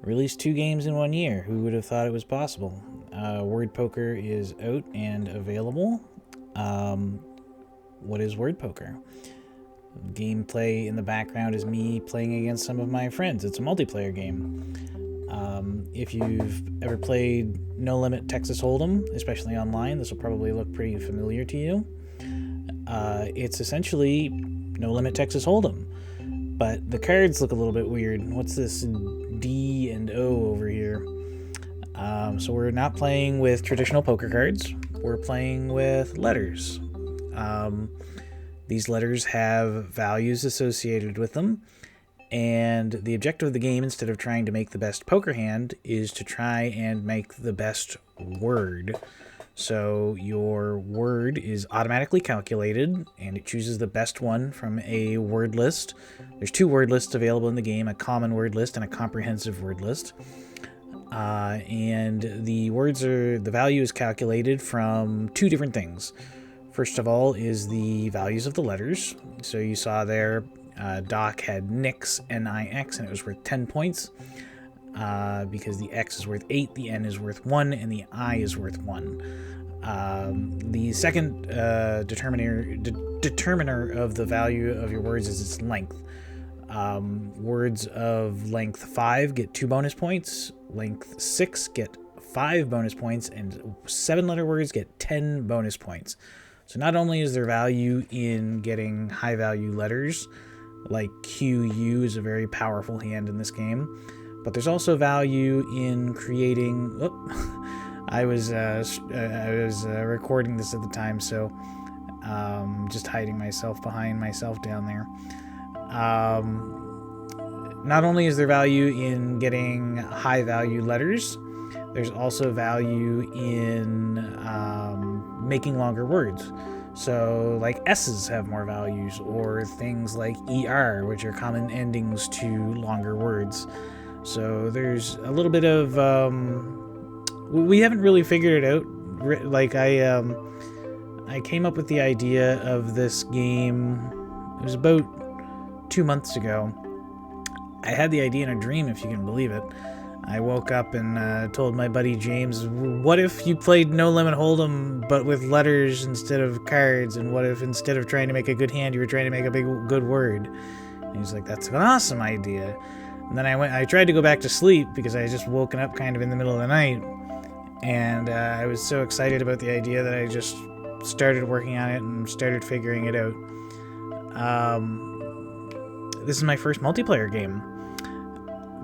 Released 2 games in 1 year. Who would have thought it was possible? Word Poker is out and available. What is Word Poker? Gameplay in the background is me playing against some of my friends. It's a multiplayer game. If you've ever played No Limit Texas Hold'em, especially online, this will probably look pretty familiar to you. It's essentially No Limit Texas Hold'em, but the cards look a little bit weird. What's this D and O over here? So we're not playing with traditional poker cards. We're playing with letters. These letters have values associated with them, and the objective of the game, instead of trying to make the best poker hand, is to try and make the best word. So your word is automatically calculated, and it chooses the best one from a word list. There's 2 word lists available in the game, a common word list and a comprehensive word list. And the value is calculated from 2 different things. First of all is the values of the letters. So you saw there, Doc had Nix, N-I-X, and it was worth 10 points. Because the X is worth 8, the N is worth 1, and the I is worth 1. The second determiner of the value of your words is its length. Words of length 5 get 2 bonus points, length 6 get 5 bonus points, and 7-letter words get 10 bonus points. So not only is there value in getting high-value letters, like QU is a very powerful hand in this game, but there's also value in creating... I was recording this at the time, so just hiding myself behind myself down there. Not only is there value in getting high-value letters, there's also value in making longer words. So, like, S's have more values, or things like ER, which are common endings to longer words. So there's a little bit of... we haven't really figured it out. Like, I came up with the idea of this game... It was about 2 months ago. I had the idea in a dream, if you can believe it. I woke up and told my buddy James, what if you played No Limit Hold'em but with letters instead of cards? And what if instead of trying to make a good hand, you were trying to make a good word? And he's like, that's an awesome idea. And then I tried to go back to sleep because I had just woken up kind of in the middle of the night. And I was so excited about the idea that I just started working on it and started figuring it out. This is my first multiplayer game.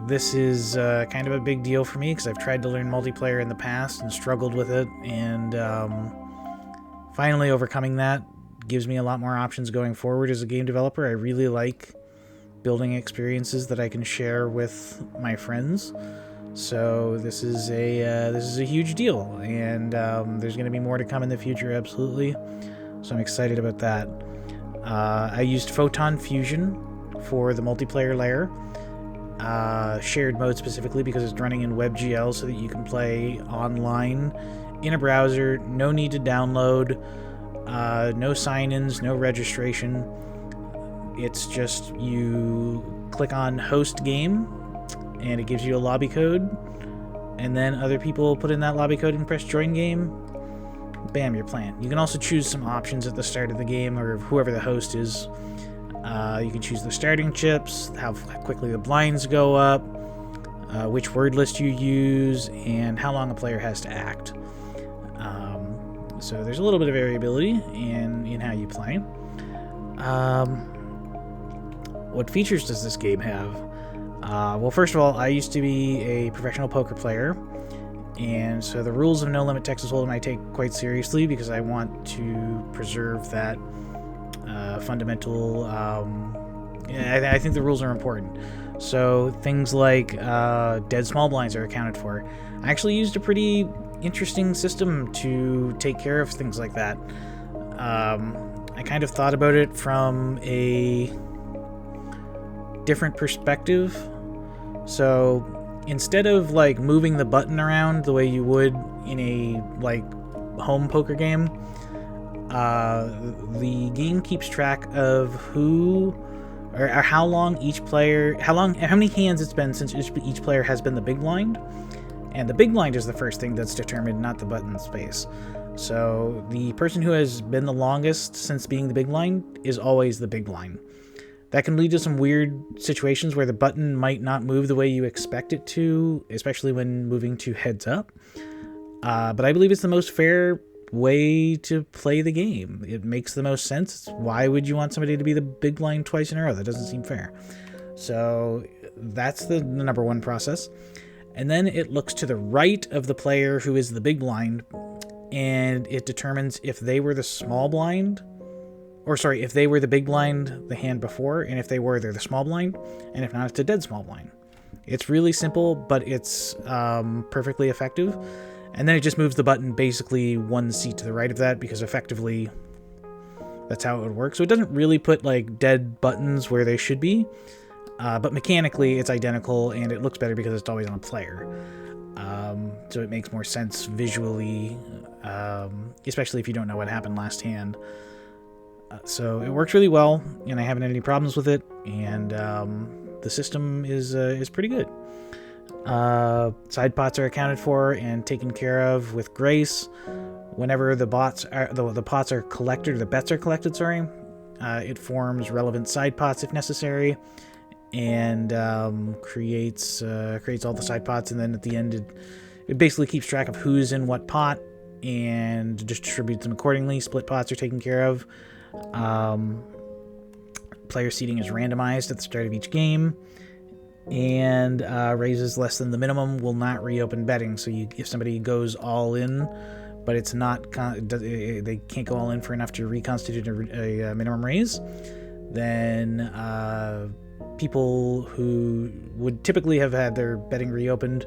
This is kind of a big deal for me because I've tried to learn multiplayer in the past and struggled with it, and finally overcoming that gives me a lot more options going forward as a game developer. I really like building experiences that I can share with my friends, so this is a huge deal, and there's going to be more to come in the future, absolutely. So I'm excited about that. I used Photon Fusion for the multiplayer layer. Shared mode specifically because it's running in WebGL so that you can play online in a browser, no need to download, no sign-ins, no registration. It's just you click on host game and it gives you a lobby code, and then other people put in that lobby code and press join game. Bam, you're playing. You can also choose some options at the start of the game, or whoever the host is. You can choose the starting chips, how quickly the blinds go up, which word list you use, and how long a player has to act. So there's a little bit of variability in how you play. What features does this game have? Well, first of all, I used to be a professional poker player, and so the rules of No Limit Texas Hold'em I take quite seriously because I want to preserve that fundamental... I think the rules are important. So things like dead small blinds are accounted for. I actually used a pretty interesting system to take care of things like that. I kind of thought about it from a different perspective. So instead of like moving the button around the way you would in a like home poker game, the game keeps track of who or how many hands it's been since each player has been the big blind. And the big blind is the first thing that's determined, not the button space. So the person who has been the longest since being the big blind is always the big blind. That can lead to some weird situations where the button might not move the way you expect it to, especially when moving to heads up. But I believe it's the most fair way to play the game. It makes the most sense. Why would you want somebody to be the big blind twice in a row? That doesn't seem fair. So that's the number one process. And then it looks to the right of the player who is the big blind, and it determines if they were the small blind, or sorry, if they were the big blind the hand before, and if they were, they're the small blind, and if not, it's a dead small blind. It's really simple, but it's perfectly effective. And then it just moves the button basically one seat to the right of that, because effectively that's how it would work. So it doesn't really put like dead buttons where they should be, but mechanically it's identical, and it looks better because it's always on a player. So it makes more sense visually, especially if you don't know what happened last hand. So it works really well, and I haven't had any problems with it, and the system is pretty good. Side pots are accounted for and taken care of with grace. Whenever the pots are collected, or the bets are collected, it forms relevant side pots if necessary, and creates all the side pots, and then at the end it basically keeps track of who's in what pot and distributes them accordingly. Split pots are taken care of. Player seating is randomized at the start of each game, and raises less than the minimum will not reopen betting. So if somebody goes all in, but it's not they can't go all in for enough to reconstitute a minimum raise, then people who would typically have had their betting reopened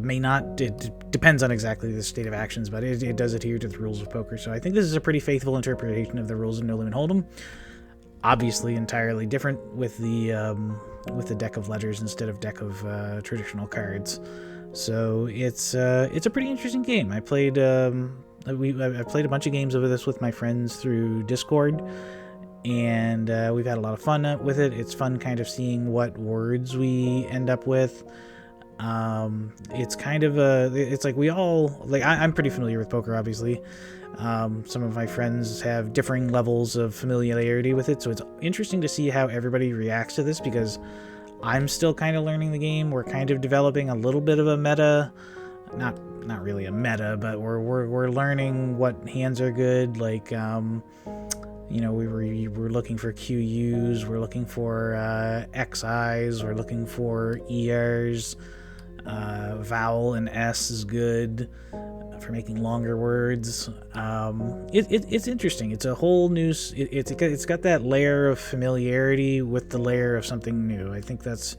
may not. It depends on exactly the state of actions, but it does adhere to the rules of poker. So I think this is a pretty faithful interpretation of the rules of No Limit Hold'em. Obviously entirely different with the deck of letters instead of deck of traditional cards. So it's a pretty interesting game. I played I played a bunch of games of this with my friends through Discord, and we've had a lot of fun with it. It's fun kind of seeing what words we end up with. It's kind of it's like we all, like, I'm pretty familiar with poker, obviously. Some of my friends have differing levels of familiarity with it, so it's interesting to see how everybody reacts to this, because I'm still kind of learning the game. We're kind of developing a little bit of a meta, not really a meta, but we're learning what hands are good. Like, we're looking for QUs, we're looking for XIs, we're looking for ERs. Vowel and S is good for making longer words. It's interesting. It's a whole new. It's got that layer of familiarity with the layer of something new. I think that's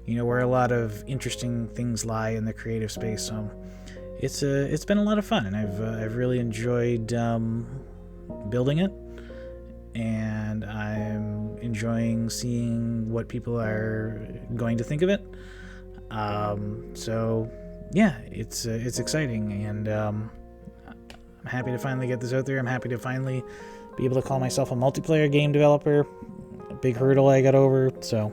where a lot of interesting things lie in the creative space. So it's been a lot of fun, and I've really enjoyed building it, and I'm enjoying seeing what people are going to think of it. So yeah, it's exciting, and I'm happy to finally get this out there. I'm happy to finally be able to call myself a multiplayer game developer. A big hurdle I got over, so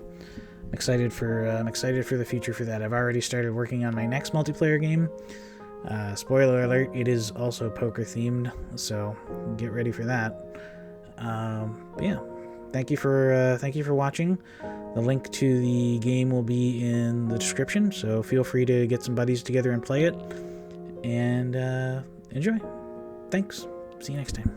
I'm excited for the future for that. I've already started working on my next multiplayer game. Spoiler alert, it is also poker themed, so get ready for that. But yeah, thank you for watching. The link to the game will be in the description, so feel free to get some buddies together and play it, and enjoy. Thanks. See you next time.